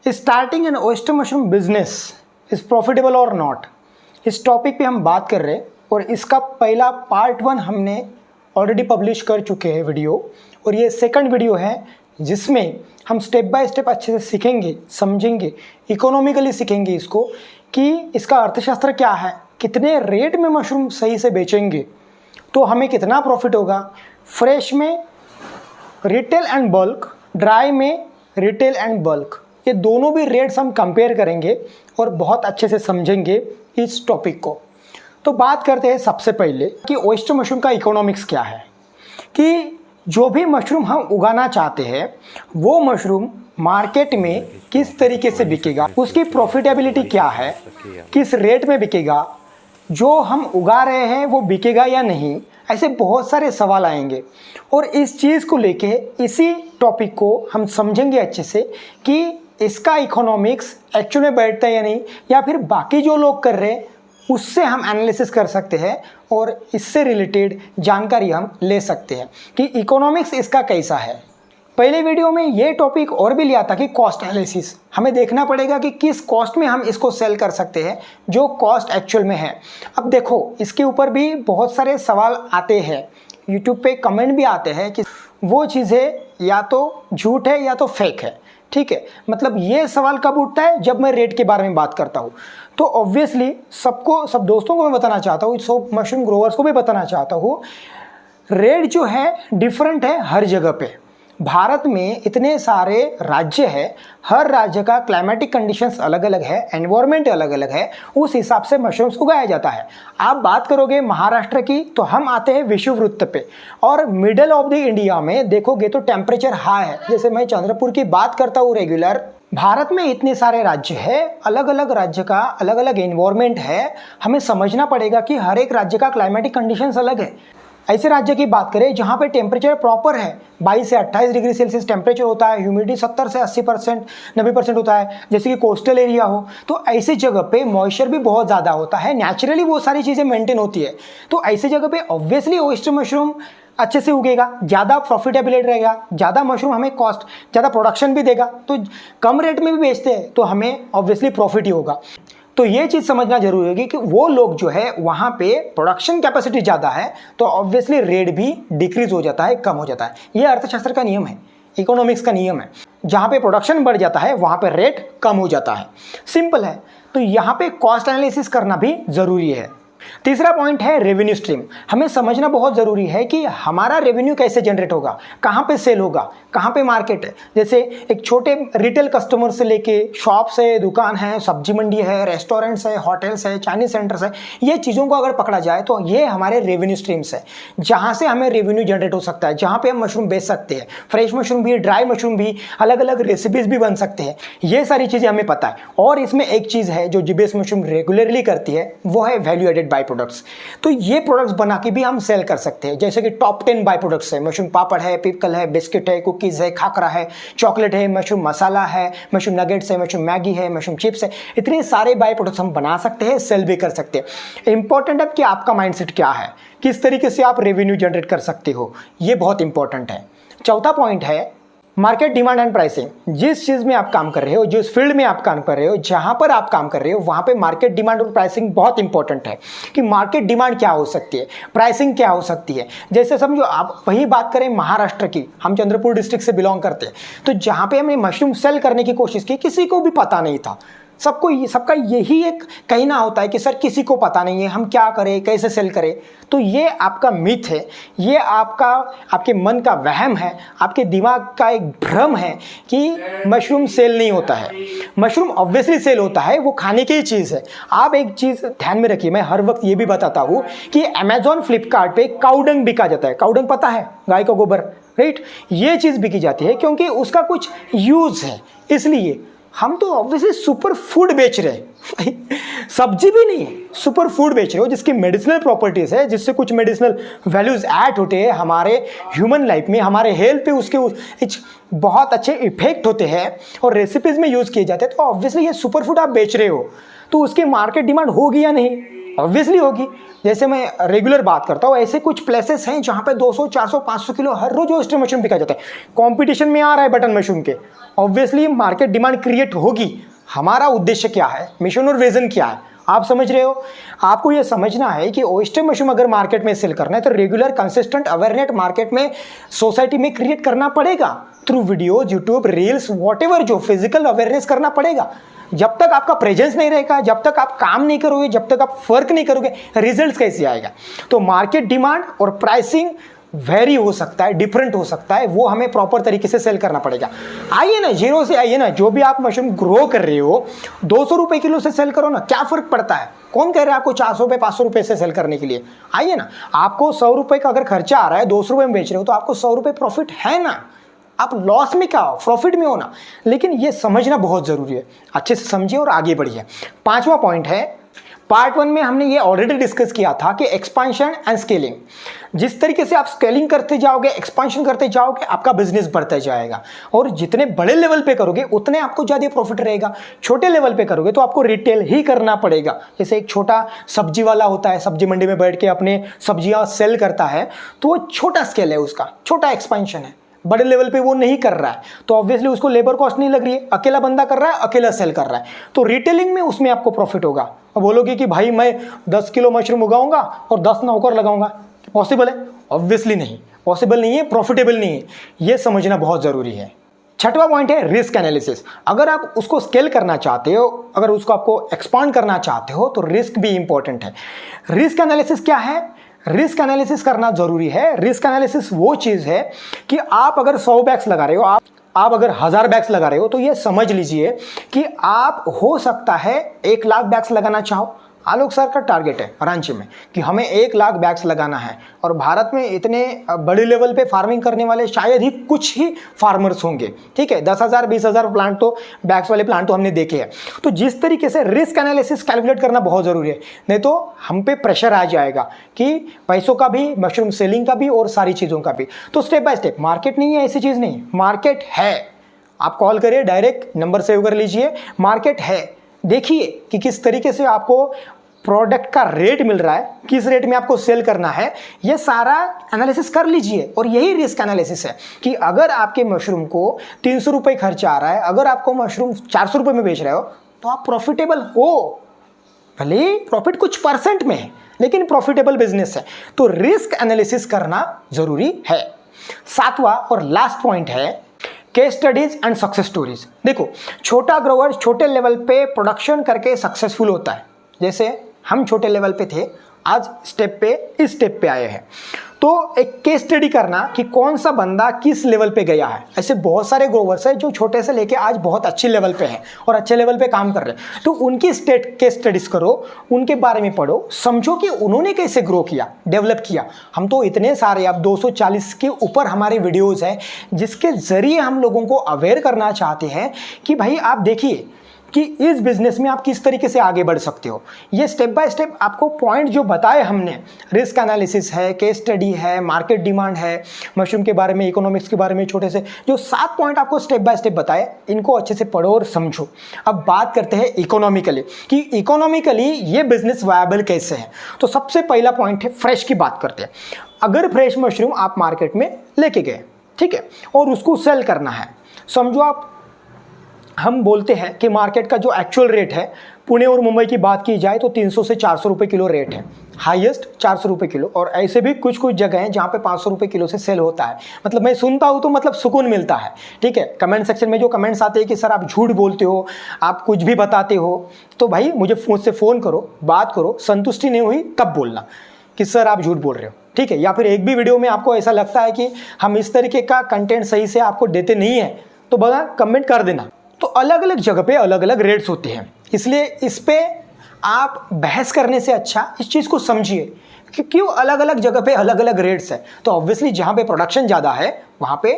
Starting N oyster mushroom business is profitable और not, इस topic पे हम बात कर रहे हैं और इसका पहला पार्ट 1 हमने ऑलरेडी पब्लिश कर चुके हैं वीडियो, और ये सेकंड वीडियो है जिसमें हम स्टेप बाय स्टेप अच्छे से सीखेंगे, समझेंगे, इकोनॉमिकली सीखेंगे इसको कि इसका अर्थशास्त्र क्या है, कितने रेट में मशरूम सही से बेचेंगे तो हमें कितना प्रॉफिट होगा, फ्रेश में रिटेल एंड बल्क, ड्राई में रिटेल एंड बल्क, ये दोनों भी रेट्स हम कंपेयर करेंगे और बहुत अच्छे से समझेंगे इस टॉपिक को। तो बात करते हैं सबसे पहले कि ओयस्टर मशरूम का इकोनॉमिक्स क्या है, कि जो भी मशरूम हम उगाना चाहते हैं वो मशरूम मार्केट में किस तरीके से बिकेगा, उसकी प्रॉफिटेबिलिटी क्या है, किस रेट में बिकेगा, जो हम उगा रहे हैं वो बिकेगा या नहीं, ऐसे बहुत सारे सवाल आएंगे। और इस चीज़ को लेके इसी टॉपिक को हम समझेंगे अच्छे से कि इसका इकोनॉमिक्स एक्चुअल में बैठता है या नहीं, या फिर बाकी जो लोग कर रहे हैं उससे हम एनालिसिस कर सकते हैं और इससे रिलेटेड जानकारी हम ले सकते हैं कि इकोनॉमिक्स इसका कैसा है। पहले वीडियो में ये टॉपिक और भी लिया था कि कॉस्ट एनालिसिस, हमें देखना पड़ेगा कि किस कॉस्ट में हम इसको सेल कर सकते हैं, जो कॉस्ट एक्चुअल में है। अब देखो इसके ऊपर भी बहुत सारे सवाल आते हैं, यूट्यूब पे कमेंट भी आते हैं कि वो चीज़ें या तो झूठ है या तो फेक है। ठीक है, मतलब ये सवाल कब उठता है, जब मैं रेट के बारे में बात करता हूँ। तो ऑब्वियसली सब दोस्तों को मैं बताना चाहता हूँ, सब मशरूम ग्रोवर्स को भी बताना चाहता हूँ, रेट जो है डिफरेंट है हर जगह पे। भारत में इतने सारे राज्य है, हर राज्य का क्लाइमेटिक कंडीशंस अलग अलग है, एनवायरनमेंट अलग अलग है, उस हिसाब से मशरूम्स उगाया जाता है। आप बात करोगे महाराष्ट्र की तो हम आते हैं विषुववृत्त पे, और मिडल ऑफ द इंडिया में देखोगे तो टेम्परेचर हाई है। जैसे मैं चंद्रपुर की बात करता हूँ रेगुलर, भारत में इतने सारे राज्य है, अलग अलग राज्य का अलग अलग एनवायरनमेंट है, हमें समझना पड़ेगा कि हर एक राज्य का क्लाइमेटिक कंडीशंस अलग है। ऐसे राज्य की बात करें जहाँ पे टेम्परेचर प्रॉपर है, 22 से 28 डिग्री सेल्सियस टेम्परेचर होता है, ह्यूमिडिटी 70 से 80%, 90% होता है, जैसे कि कोस्टल एरिया हो, तो ऐसी जगह पे मॉइस्चर भी बहुत ज़्यादा होता है, नेचुरली वो सारी चीज़ें मेंटेन होती है। तो ऐसी जगह पे ऑब्वियसली ओयस्टर मशरूम अच्छे से उगेगा, ज़्यादा प्रॉफिटेबिलिटी रहेगा, ज़्यादा मशरूम हमें कॉस्ट, ज़्यादा प्रोडक्शन भी देगा। तो कम रेट में भी बेचते हैं तो हमें ऑब्वियसली प्रॉफिट ही होगा। तो ये चीज़ समझना जरूरी होगी कि वो लोग जो है वहाँ पे प्रोडक्शन कैपेसिटी ज़्यादा है तो ऑब्वियसली रेट भी डिक्रीज हो जाता है, कम हो जाता है। ये अर्थशास्त्र का नियम है, इकोनॉमिक्स का नियम है। जहाँ पे प्रोडक्शन बढ़ जाता है वहाँ पे रेट कम हो जाता है, सिंपल है। तो यहाँ पे कॉस्ट एनालिसिस करना भी ज़रूरी है। तीसरा पॉइंट है रेवेन्यू स्ट्रीम। हमें समझना बहुत ज़रूरी है कि हमारा रेवेन्यू कैसे जनरेट होगा, कहाँ पे सेल होगा, कहाँ पे मार्केट है। जैसे एक छोटे रिटेल कस्टमर से लेके शॉप्स है, दुकान है, सब्जी मंडी है, रेस्टोरेंट्स है, होटल्स है, चाइनीज सेंटर्स है, ये चीज़ों को अगर पकड़ा जाए तो ये हमारे रेवेन्यू स्ट्रीम्स है, जहाँ से हमें रेवेन्यू जनरेट हो सकता है, जहाँ पे हम मशरूम बेच सकते हैं। फ्रेश मशरूम भी, ड्राई मशरूम भी, अलग अलग रेसिपीज भी बन सकते हैं, ये सारी चीज़ें हमें पता है। और इसमें एक चीज़ है जो जीबीएस मशरूम रेगुलरली करती है, वो है वैल्यू एडेड बाई प्रोडक्ट्स। तो ये प्रोडक्ट्स बना के भी हम सेल कर सकते हैं, जैसे कि टॉप 10 बाई प्रोडक्ट्स है, मशरूम पापड़ है, पिकल है, बिस्किट है, कुकीज़ है, खाकरा है, चॉकलेट है, मशरूम मसाला है, मशरूम नगेट्स है, मशरूम मैगी है, मशरूम चिप्स है। इतने सारे बाई प्रोडक्ट्स हम बना सकते हैं, सेल भी कर सकते हैं। इंपॉर्टेंट है कि आपका माइंडसेट क्या है, किस तरीके से आप रेवेन्यू जनरेट कर सकते हो, ये बहुत इंपॉर्टेंट है। चौथा पॉइंट है मार्केट डिमांड एंड प्राइसिंग। जिस चीज़ में आप काम कर रहे हो, जिस फील्ड में आप काम कर रहे हो, जहां पर आप काम कर रहे हो, वहां पे मार्केट डिमांड और प्राइसिंग बहुत इंपॉर्टेंट है कि मार्केट डिमांड क्या हो सकती है, प्राइसिंग क्या हो सकती है। जैसे समझो आप वही बात करें महाराष्ट्र की, हम चंद्रपुर डिस्ट्रिक्ट से बिलोंग करते हैं, तो जहाँ पे हमने मशरूम सेल करने की कोशिश की, किसी को भी पता नहीं था। सबका यही एक कहना होता है कि सर किसी को पता नहीं है, हम क्या करें, कैसे सेल करें। तो ये आपका मिथ है, ये आपके मन का वहम है, आपके दिमाग का एक भ्रम है कि मशरूम सेल नहीं होता है। मशरूम ऑब्वियसली सेल होता है, वो खाने की ही चीज़ है। आप एक चीज़ ध्यान में रखिए, मैं हर वक्त ये भी बताता हूँ कि अमेजॉन फ्लिपकार्ट पे काउडंग बिका जाता है। काउडंग पता है, गाय का गोबर, राइट। ये चीज़ बिकी जाती है क्योंकि उसका कुछ यूज़ है, इसलिए हम तो ऑब्वियसली सुपर फूड बेच रहे हैं, सब्जी भी नहीं है, सुपर फूड बेच रहे हो जिसकी मेडिसिनल प्रॉपर्टीज है, जिससे कुछ मेडिसिनल वैल्यूज ऐड होते हैं हमारे ह्यूमन लाइफ में, हमारे हेल्थ पे उसके बहुत अच्छे इफेक्ट होते हैं और रेसिपीज में यूज किए जाते हैं। तो ऑब्वियसली ये सुपर फूड आप बेच रहे हो तो उसकी मार्केट डिमांड होगी या नहीं, ऑब्वियसली होगी। जैसे मैं रेगुलर बात करता हूँ, ऐसे कुछ प्लेसेस हैं जहाँ पे 200, 400, 500 किलो हर रोज ऑयस्टर मशरूम बिका जाता है। कंपटीशन में आ रहा है बटन मशरूम के, ऑब्वियसली मार्केट डिमांड क्रिएट होगी। हमारा उद्देश्य क्या है, मिशन और विजन क्या है, आप समझ रहे हो। आपको ये समझना है कि ऑयस्टर मशरूम अगर मार्केट में सेल करना है तो रेगुलर कंसिस्टेंट अवेयरनेस मार्केट में, सोसाइटी में क्रिएट करना पड़ेगा through videos, YouTube, reels, whatever, जो फिजिकल अवेयरनेस करना पड़ेगा। जब तक आपका प्रेजेंस नहीं रहेगा, जब तक आप काम नहीं करोगे, जब तक आप फर्क नहीं करोगे, रिजल्ट कैसे आएगा। तो मार्केट डिमांड और प्राइसिंग वेरी हो सकता है, डिफरेंट हो सकता है, वो हमें प्रॉपर तरीके से सेल करना पड़ेगा। आइए ना, जीरो से आइए ना, जो भी आप मशरूम ग्रो कर रहे हो 200 रुपए किलो से सेल करो ना, क्या फर्क पड़ता है। कौन कह रहा है आपको 400 रुपए 500 रुपए से सेल करने के लिए। आइए ना, आपको 100 रुपए का अगर खर्चा आ रहा है, 200 रुपए में बेच रहे हो तो आपको 100 रुपए प्रॉफिट है ना। आप लॉस में क्या हो, प्रॉफिट में हो ना। लेकिन ये समझना बहुत जरूरी है, अच्छे से समझिए और आगे बढ़िए। 5वां पॉइंट है, पार्ट 1 में हमने ये ऑलरेडी डिस्कस किया था कि एक्सपांशन एंड स्केलिंग। जिस तरीके से आप स्केलिंग करते जाओगे, एक्सपांशन करते जाओगे, आपका बिजनेस बढ़ता जाएगा। और जितने बड़े लेवल पे करोगे उतने आपको ज़्यादा प्रॉफिट रहेगा। छोटे लेवल पे करोगे तो आपको रिटेल ही करना पड़ेगा। जैसे एक छोटा सब्जी वाला होता है, सब्जी मंडी में बैठ के अपने सब्जियां सेल करता है, तो वो छोटा स्केल है, उसका छोटा एक्सपांशन है। बड़े लेवल पे वो नहीं कर रहा है तो ऑब्वियसली उसको लेबर कॉस्ट नहीं लग रही है, अकेला बंदा कर रहा है, अकेला सेल कर रहा है। तो रिटेलिंग में उसमें आपको प्रॉफिट होगा। और बोलोगे कि भाई मैं 10 किलो मशरूम उगाऊंगा और 10 नौकर लगाऊंगा, पॉसिबल है? ऑब्वियसली नहीं, पॉसिबल नहीं है, प्रॉफिटेबल नहीं है। ये समझना बहुत जरूरी है। 6वां पॉइंट है रिस्क एनालिसिस। अगर आप उसको स्केल करना चाहते हो, अगर उसको आपको एक्सपांड करना चाहते हो तो रिस्क भी इंपॉर्टेंट है। रिस्क एनालिसिस क्या है? रिस्क एनालिसिस करना जरूरी है। रिस्क एनालिसिस वो चीज है कि आप अगर 100 बैग्स लगा रहे हो, आप अगर 1000 बैग्स लगा रहे हो, तो ये समझ लीजिए कि आप हो सकता है 1 लाख बैग्स लगाना चाहो। आलोक सर का टारगेट है रांची में कि हमें 1 लाख बैग्स लगाना है। और भारत में इतने बड़े लेवल पे फार्मिंग करने वाले शायद ही कुछ ही फार्मर्स होंगे, ठीक है। 10,000 20,000 प्लांट तो बैग्स वाले प्लांट तो हमने देखे हैं। तो जिस तरीके से रिस्क एनालिसिस कैलकुलेट करना बहुत ज़रूरी है, नहीं तो हम पे प्रेशर आ जाएगा कि पैसों का भी, मशरूम सेलिंग का भी और सारी चीज़ों का भी। तो स्टेप बाय स्टेप, मार्केट नहीं है ऐसी चीज़ नहीं, मार्केट है। आप कॉल करिए, डायरेक्ट नंबर सेव कर लीजिए, मार्केट है। देखिए कि किस तरीके से आपको प्रोडक्ट का रेट मिल रहा है, किस रेट में आपको सेल करना है, ये सारा एनालिसिस कर लीजिए। और यही रिस्क एनालिसिस है कि अगर आपके मशरूम को 300 रुपये खर्चा आ रहा है, अगर आपको मशरूम 400 रुपये में बेच रहे हो तो आप प्रॉफिटेबल हो। भले प्रॉफिट कुछ परसेंट में है लेकिन प्रॉफिटेबल बिजनेस है। तो रिस्क एनालिसिस करना जरूरी है। 7वां और लास्ट पॉइंट है case studies and success stories. देखो, छोटा ग्रोवर छोटे लेवल पे प्रोडक्शन करके सक्सेसफुल होता है। जैसे हम छोटे लेवल पे थे, आज स्टेप पे इस स्टेप पे आए हैं। तो एक केस स्टडी करना कि कौन सा बंदा किस लेवल पे गया है। ऐसे बहुत सारे ग्रोवर्स हैं जो छोटे से लेके आज बहुत अच्छे लेवल पे हैं और अच्छे लेवल पे काम कर रहे हैं। तो उनकी केस स्टडीज करो, उनके बारे में पढ़ो, समझो कि उन्होंने कैसे ग्रो किया, डेवलप किया। हम तो इतने सारे, अब 240 के ऊपर हमारे वीडियोज हैं जिसके जरिए हम लोगों को अवेयर करना चाहते हैं कि भाई आप देखिए कि इस बिजनेस में आप किस तरीके से आगे बढ़ सकते हो। ये स्टेप बाय स्टेप आपको पॉइंट जो बताए हमने, रिस्क एनालिसिस है, केस स्टडी है, मार्केट डिमांड है, मशरूम के बारे में, इकोनॉमिक्स के बारे में, छोटे से जो 7 पॉइंट आपको स्टेप बाय स्टेप बताए, इनको अच्छे से पढ़ो और समझो। अब बात करते हैं इकोनॉमिकली कि इकोनॉमिकली ये बिजनेस वायबल कैसे है। तो सबसे पहला पॉइंट है फ्रेश की बात करते हैं। अगर फ्रेश मशरूम आप मार्केट में लेके गए, ठीक है, और उसको सेल करना है, समझो आप, हम बोलते हैं कि मार्केट का जो एक्चुअल रेट है, पुणे और मुंबई की बात की जाए तो 300 से 400 रुपये किलो रेट है, हाईएस्ट 400 रुपये किलो। और ऐसे भी कुछ कुछ जगह हैं जहाँ पे 500 रुपये किलो से सेल होता है। मतलब मैं सुनता हूँ तो मतलब सुकून मिलता है, ठीक है। कमेंट सेक्शन में जो कमेंट्स आते हैं कि सर आप झूठ बोलते हो, आप कुछ भी बताते हो, तो भाई मुझसे फ़ोन करो, बात करो, संतुष्टि नहीं हुई तब बोलना कि सर आप झूठ बोल रहे हो, ठीक है। या फिर एक भी वीडियो में आपको ऐसा लगता है कि हम इस तरीके का कंटेंट सही से आपको देते नहीं है तो बता कमेंट कर देना। तो अलग अलग जगह पे अलग अलग रेट्स होते हैं, इसलिए इस पे आप बहस करने से अच्छा इस चीज़ को समझिए कि क्यों अलग अलग जगह पे अलग अलग रेट्स है। तो ऑब्वियसली जहाँ पे प्रोडक्शन ज़्यादा है वहाँ पे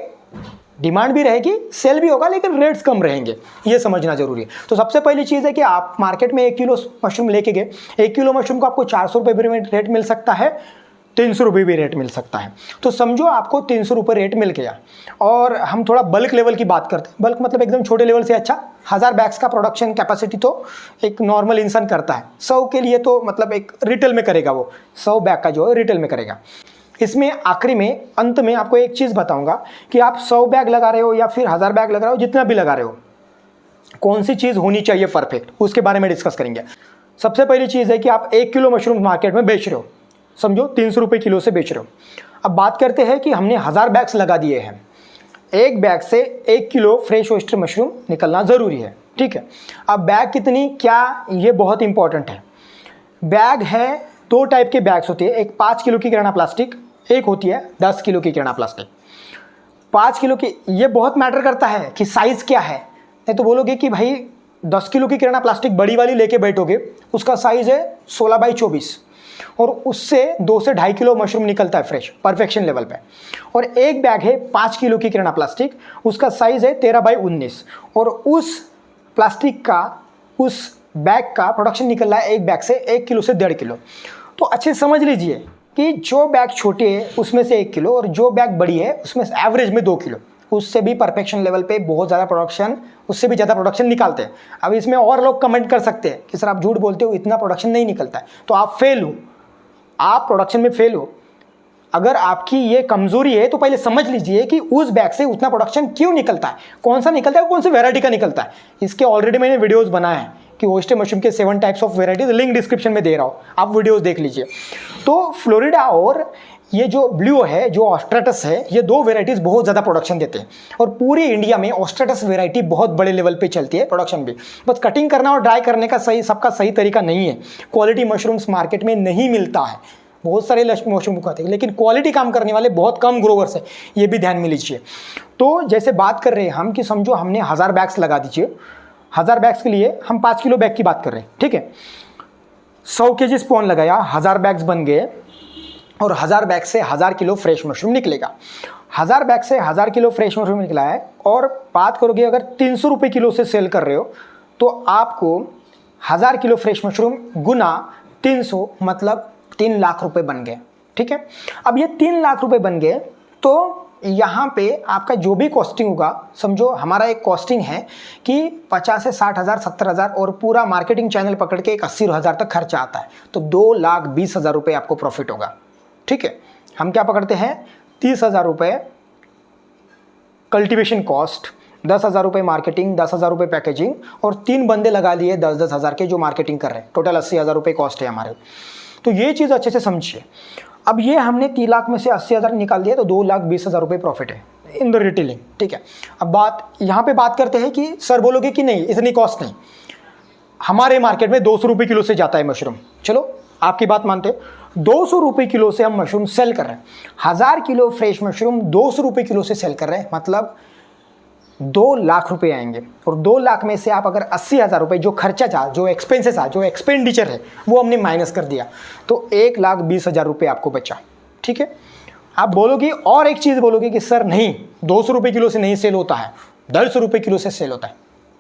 डिमांड भी रहेगी, सेल भी होगा, लेकिन रेट्स कम रहेंगे, ये समझना जरूरी है। तो सबसे पहली चीज़ है कि आप मार्केट में 1 किलो मशरूम लेके गए, 1 किलो मशरूम को आपको 400 रुपये में रेट मिल सकता है, 300 रुपये भी रेट मिल सकता है। तो समझो आपको 300 रुपये रेट मिल गया। और हम थोड़ा बल्क लेवल की बात करते हैं। बल्क मतलब एकदम छोटे लेवल से अच्छा, 1000 बैग्स का प्रोडक्शन कैपेसिटी तो एक नॉर्मल इंसान करता है। 100 के लिए तो मतलब एक रिटेल में करेगा, वो 100 बैग का जो है रिटेल में करेगा। इसमें आखिरी में अंत में आपको एक चीज़ बताऊंगा कि आप 100 बैग लगा रहे हो या फिर 1000 बैग लगा रहे हो, जितना भी लगा रहे हो, कौन सी चीज़ होनी चाहिए परफेक्ट, उसके बारे में डिस्कस करेंगे। सबसे पहली चीज़ है कि आप 1 किलो मशरूम मार्केट में बेच रहे हो, समझो 300 रुपये किलो से बेच रहे हो। अब बात करते हैं कि हमने 1000 बैग्स लगा दिए हैं, एक बैग से 1 किलो फ्रेश ओयस्टर मशरूम निकलना ज़रूरी है, ठीक है। अब बैग कितनी, क्या, ये बहुत इंपॉर्टेंट है। बैग है, 2 टाइप के बैग्स होते हैं, एक 5 किलो की किराना प्लास्टिक, एक होती है 10 किलो की किराना प्लास्टिक। 5 किलो की ये बहुत मैटर करता है कि साइज़ क्या है। नहीं तो बोलोगे कि भाई 10 किलो की किराना प्लास्टिक बड़ी वाली लेके बैठोगे, उसका साइज़ है 16 बाई 24 और उससे 2 से 2.5 किलो मशरूम निकलता है फ्रेश परफेक्शन लेवल पे। और एक बैग है 5 किलो की किराना प्लास्टिक, उसका साइज़ है 13 बाई 19 और उस प्लास्टिक का, उस बैग का प्रोडक्शन निकल रहा है एक बैग से 1 किलो से 1.5 किलो। तो अच्छे समझ लीजिए कि जो बैग छोटे है उसमें से 1 किलो और जो बैग बड़ी है उसमें एवरेज में 2 किलो, उससे भी परफेक्शन लेवल पे बहुत ज़्यादा प्रोडक्शन, उससे भी ज़्यादा प्रोडक्शन निकालते हैं। अब इसमें और लोग कमेंट कर सकते हैं कि सर आप झूठ बोलते हो, इतना प्रोडक्शन नहीं निकलता है, तो आप फेल हो, आप प्रोडक्शन में फेल हो। अगर आपकी ये कमजोरी है तो पहले समझ लीजिए कि उस बैग से उतना प्रोडक्शन क्यों निकलता है, कौन सा निकलता है, कौन सी वैरायटी का निकलता है। इसके ऑलरेडी मैंने वीडियोस बनाए हैं कि ओयस्टर मशरूम के 7 types of varieties, link description में दे रहा हूँ, आप वीडियोस देख लीजिए। तो फ्लोरिडा और ये जो ब्लू है, जो ऑस्ट्रेटस है, ये 2 वेराइटीज़ बहुत ज़्यादा प्रोडक्शन देते हैं और पूरी इंडिया में ऑस्ट्रेटस वेराइटी बहुत बड़े लेवल पे चलती है प्रोडक्शन भी। बस कटिंग करना और ड्राई करने का सबका सही तरीका नहीं है। क्वालिटी मशरूम्स मार्केट में नहीं मिलता है, बहुत सारे मशरूम उगाते हैं लेकिन क्वालिटी काम करने वाले बहुत कम ग्रोवर्स है, ये भी ध्यान में लीजिए। तो जैसे बात कर रहे हैं हम कि समझो हमने 1000 बैग्स लगा दीजिए, 1000 बैग्स के लिए हम 5 किलो बैग की बात कर रहे हैं, ठीक है। 100 kg स्पॉन लगाया, 1000 बैग्स बन गए और 1000 बैग से 1000 किलो फ्रेश मशरूम निकलेगा। 1000 बैग से 1000 किलो फ्रेश मशरूम निकला है और बात करोगे अगर 300 रुपये किलो से सेल कर रहे हो तो आपको 1000 किलो फ्रेश मशरूम गुना 300 मतलब 3 लाख रुपए बन गए, ठीक है। अब ये 3 लाख रुपए बन गए तो यहाँ पे आपका जो भी कॉस्टिंग होगा, समझो हमारा एक कॉस्टिंग है कि 50 से 60 हज़ार, 70 हज़ार और पूरा मार्केटिंग चैनल पकड़ के एक 80 हज़ार तक खर्चा आता है, तो 2,20,000 रुपये आपको प्रॉफिट होगा, ठीक है। हम क्या पकड़ते हैं, 30,000 रुपये कल्टीवेशन कॉस्ट, 10,000 रुपये मार्केटिंग, 10,000 रुपये पैकेजिंग और 3 बंदे लगा लिए 10-10 हज़ार के जो मार्केटिंग कर रहे हैं, टोटल 80,000 रुपये कॉस्ट है हमारे। तो ये चीज़ अच्छे से समझिए। अब ये हमने 3 लाख में से 80,000 निकाल दिया तो 2,20,000 रुपये प्रॉफिट है इन द रिटेलिंग, ठीक है। अब बात यहाँ पे बात करते हैं कि सर बोलोगे कि नहीं इतनी कॉस्ट नहीं, हमारे मार्केट में 200 रुपये किलो से जाता है मशरूम, चलो आपकी बात मानते हैं, 200 रुपये किलो से हम मशरूम सेल कर रहे हैं। 1000 किलो फ्रेश मशरूम 200 रुपये किलो से सेल कर रहे हैं, मतलब 2 लाख रुपए आएंगे। और 2 लाख में से आप अगर 80,000 रुपये जो खर्चा था, जो एक्सपेंसेस था, जो एक्सपेंडिचर है, वो हमने माइनस कर दिया तो 1,20,000 रुपये आपको बचा, ठीक है। आप बोलोगे और एक चीज़ बोलोगे कि सर नहीं 200 रुपये किलो से नहीं सेल होता है, 150 रुपये किलो से सेल होता है।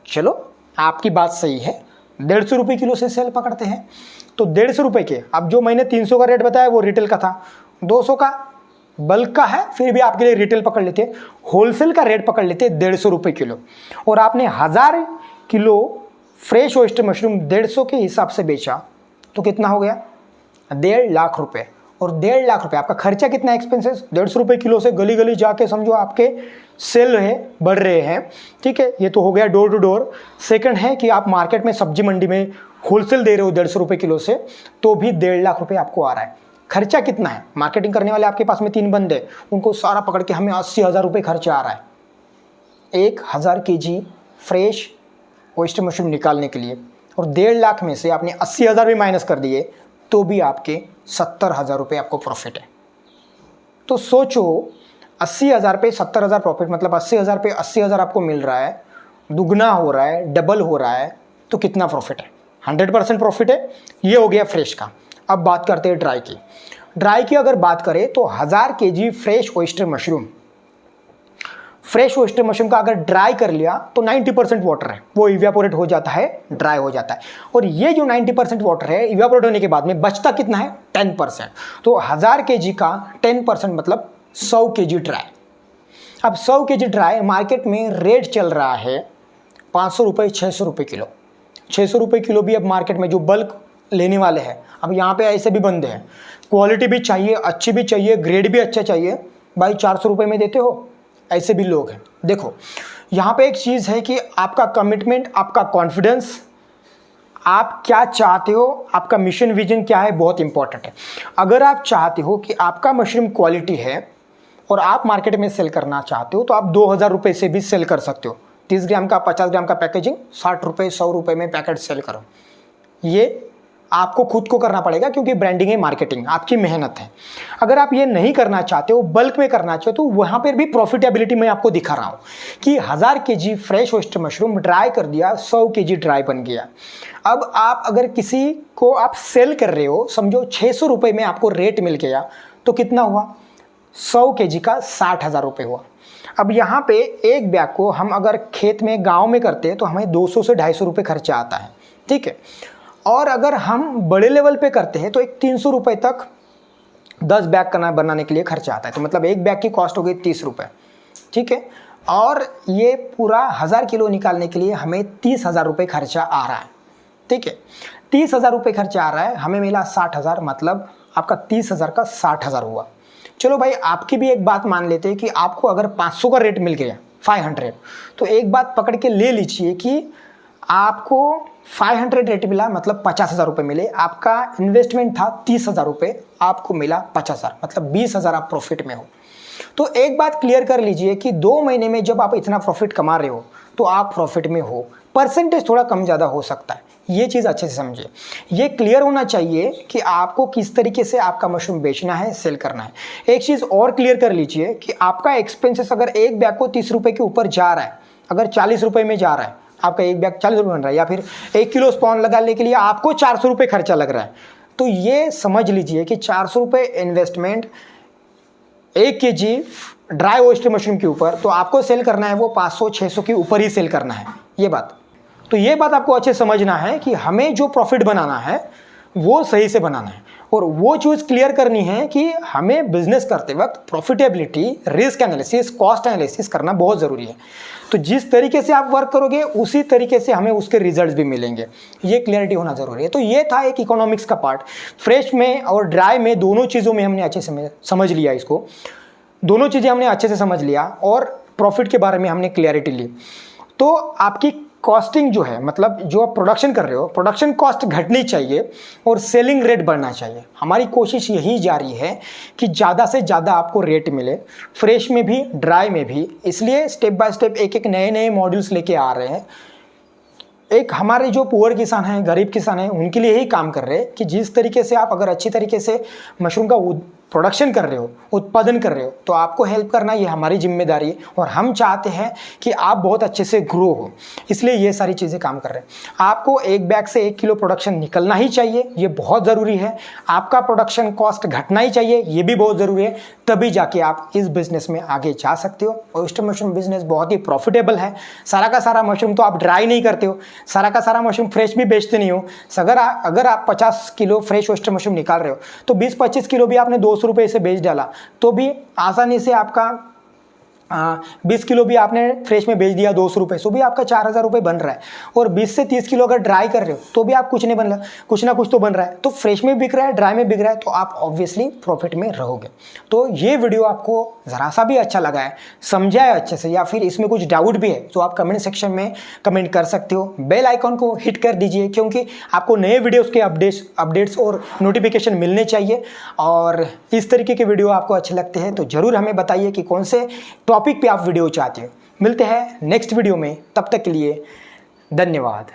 चलो आपकी बात सही है, 150 रुपये किलो से सेल पकड़ते हैं तो 150 रुपये के, अब जो मैंने 300 का रेट बताया वो रिटेल का था, 200 का बल्क का है, फिर भी आपके लिए रिटेल पकड़ लेते, होलसेल का रेट पकड़ लेते 150 रुपये किलो। और आपने 1000 किलो फ्रेश ओयस्टर मशरूम 150 के हिसाब से बेचा तो कितना हो गया, 1.5 लाख रुपये। और 1.5 लाख रुपये आपका खर्चा कितना, एक्सपेंसेस 150 रुपये किलो से गली गली जाके समझो आपके सेल है बढ़ रहे हैं, ठीक है। ये तो हो गया डोर टू डोर। सेकंड है कि आप मार्केट में सब्जी मंडी में होलसेल दे रहे हो 150 रुपये किलो से तो भी 1.5 लाख रुपये आपको आ रहा है। खर्चा कितना है, मार्केटिंग करने वाले आपके पास में 3 बंदे, उनको सारा पकड़ के हमें 80,000 रुपये खर्चा आ रहा है 1000 kg फ्रेश ओयस्टर मशरूम निकालने के लिए। और 1.5 लाख में से आपने 80,000 भी माइनस कर दिए तो भी आपके 70,000 रुपये आपको प्रॉफिट है। तो सोचो 80,000 पे 70,000 प्रॉफिट, मतलब 80,000 पे 80,000 आपको मिल रहा है, दुगना हो रहा है, डबल हो रहा है, तो कितना प्रॉफिट है, 100% प्रॉफिट है। ये हो गया फ्रेश का। अब बात करते हैं ड्राई की। ड्राई की अगर बात करें तो 1000 kg fresh oyster mushroom fresh oyster mushroom का अगर ड्राई कर लिया तो 90% वाटर है वो इवेपोरेट हो जाता है, ड्राई हो जाता है। और ये जो 90% वाटर है इवेपोरेट होने के बाद में बचता कितना है, 10%। तो 1000 kg का 10% मतलब 100 kg ड्राई। अब 100 kg ड्राई मार्केट में रेट चल रहा है 500 रुपये 600 रुपये किलो। 600 रुपये किलो भी अब मार्केट में जो बल्क लेने वाले हैं, अब यहाँ पे ऐसे भी बंदे हैं, क्वालिटी भी चाहिए, अच्छी भी चाहिए, ग्रेड भी अच्छा चाहिए, भाई 400 रुपये में देते हो, ऐसे भी लोग हैं। देखो यहाँ पे एक चीज़ है कि आपका कमिटमेंट, आपका कॉन्फिडेंस, आप क्या चाहते हो, आपका मिशन विजन क्या है, बहुत इंपॉर्टेंट है। अगर आप चाहते हो कि आपका मशरूम क्वालिटी है और आप मार्केट में सेल करना चाहते हो तो आप 2000 रुपये से भी सेल कर सकते हो। 30 ग्राम का 50 ग्राम का पैकेजिंग 60 रुपये 100 रुपये में पैकेट सेल करो। ये आपको खुद को करना पड़ेगा क्योंकि ब्रांडिंग है, मार्केटिंग आपकी मेहनत है। अगर आप ये नहीं करना चाहते हो, बल्क में करना चाहते हो, तो वहाँ पर भी प्रॉफिटेबिलिटी मैं आपको दिखा रहा हूँ कि 1000 kg fresh oyster mushroom dry कर दिया, 100 kg ड्राई बन गया। अब आप अगर किसी को आप सेल कर रहे हो, समझो 600 रुपये में आपको रेट मिल गया, तो कितना हुआ, 100 kg का 60,000 रुपये हुआ। अब यहाँ पे एक बैग को हम अगर खेत में गाँव में करते हैं तो हमें 200 से 250 रुपये खर्चा आता है, ठीक है। और अगर हम बड़े लेवल पे करते हैं तो एक 300 रुपये तक 10 बैग बनाने के लिए खर्चा आता है। तो मतलब एक बैग की कॉस्ट हो गई 30 रुपये, ठीक है। और ये पूरा 1000 किलो निकालने के लिए हमें 30,000 रुपये खर्चा आ रहा है, ठीक है। 30,000 रुपये खर्चा आ रहा है, हमें मिला 60,000, मतलब आपका 30,000 का 60,000 हुआ। चलो भाई आपकी भी एक बात मान लेते हैं कि आपको अगर 500 का रेट मिल गया, 500, तो एक बात पकड़ के ले लीजिए कि आपको 500 रेट मिला, मतलब 50,000 रुपये मिले। आपका इन्वेस्टमेंट था 30,000 रुपये, आपको मिला 50,000, मतलब 20,000 आप प्रॉफिट में हो। तो एक बात क्लियर कर लीजिए कि 2 महीने में जब आप इतना प्रॉफिट कमा रहे हो तो आप प्रॉफिट में हो। परसेंटेज थोड़ा कम ज़्यादा हो सकता है, ये चीज़ अच्छे से समझिए। ये क्लियर होना चाहिए कि आपको किस तरीके से आपका मशरूम बेचना है, सेल करना है। एक चीज़ और क्लियर कर लीजिए कि आपका एक्सपेंसेस अगर एक बैग को 30 रुपये के ऊपर जा रहा है, अगर 40 रुपये में जा रहा है, आपका एक बैग 40 रुपये बन रहा है, या फिर 1 किलो स्पॉन लगाने के लिए आपको 400 रुपये खर्चा लग रहा है, तो ये समझ लीजिए कि 400 रुपये investment 1 kg dry oyster mushroom के ऊपर, तो आपको सेल करना है वो 500-600 के ऊपर ही सेल करना है, ये बात। तो ये बात आपको अच्छे समझना है कि हमें जो प्रॉफिट बनाना है वो सही से बनाना है, और वो चीज़ क्लियर करनी है कि हमें बिजनेस करते वक्त profitability, risk analysis, cost analysis करना बहुत ज़रूरी है। तो जिस तरीके से आप वर्क करोगे उसी तरीके से हमें उसके रिजल्ट्स भी मिलेंगे, ये क्लियरिटी होना ज़रूरी है। तो ये था एक इकोनॉमिक्स का पार्ट। फ्रेश में और ड्राई में दोनों चीज़ों में हमने अच्छे से समझ लिया, इसको दोनों चीज़ें हमने अच्छे से समझ लिया, और प्रॉफिट के बारे में हमने क्लियरिटी ली। तो आपकी कॉस्टिंग जो है, मतलब जो आप प्रोडक्शन कर रहे हो, प्रोडक्शन कॉस्ट घटनी चाहिए और सेलिंग रेट बढ़ना चाहिए। हमारी कोशिश यही जारी है कि ज़्यादा से ज़्यादा आपको रेट मिले, फ्रेश में भी, ड्राई में भी। इसलिए स्टेप बाय स्टेप एक एक नए नए मॉड्यूल्स लेके आ रहे हैं। एक हमारे जो पुअर किसान हैं, गरीब किसान हैं, उनके लिए ही काम कर रहे हैं कि जिस तरीके से आप अगर अच्छी तरीके से मशरूम का प्रोडक्शन कर रहे हो, उत्पादन कर रहे हो, तो आपको हेल्प करना ये हमारी जिम्मेदारी है, और हम चाहते हैं कि आप बहुत अच्छे से ग्रो हो, इसलिए ये सारी चीज़ें काम कर रहे हैं। आपको एक बैग से 1 किलो प्रोडक्शन निकलना ही चाहिए, ये बहुत ज़रूरी है। आपका प्रोडक्शन कॉस्ट घटना ही चाहिए, ये भी बहुत ज़रूरी है, तभी जाके आप इस बिज़नेस में आगे जा सकते हो। ओयस्टर मशरूम बिज़नेस बहुत ही प्रॉफिटेबल है। सारा का सारा मशरूम तो आप ड्राई नहीं करते हो, सारा का सारा मशरूम फ्रेश भी बेचते नहीं हो। अगर आप 50 किलो फ्रेश ओयस्टर मशरूम निकाल रहे हो तो 20-25 किलो भी आपने 200 रुपये से बेच डाला, तो भी आसानी से आपका 20 किलो भी आपने फ्रेश में बेच दिया 200 रुपये, सो भी आपका 4,000 रुपये बन रहा है। और 20 से 30 किलो अगर ड्राई कर रहे हो तो भी आप कुछ नहीं बन रहा, कुछ ना कुछ तो बन रहा है। तो फ्रेश में बिक रहा है, ड्राई में बिक रहा है, तो आप ऑब्वियसली प्रॉफिट में रहोगे। तो ये वीडियो आपको ज़रा सा भी अच्छा लगा है, समझा है अच्छे से, या फिर इसमें कुछ डाउट भी है, तो आप कमेंट सेक्शन में कमेंट कर सकते हो। बेल आइकॉन को हिट कर दीजिए, क्योंकि आपको नए वीडियोज़ के अपडेट्स और नोटिफिकेशन मिलने चाहिए। और इस तरीके के वीडियो आपको अच्छे लगते हैं तो ज़रूर हमें बताइए कि कौन से टॉपिक पे आप वीडियो चाहते हो। मिलते हैं नेक्स्ट वीडियो में, तब तक के लिए धन्यवाद।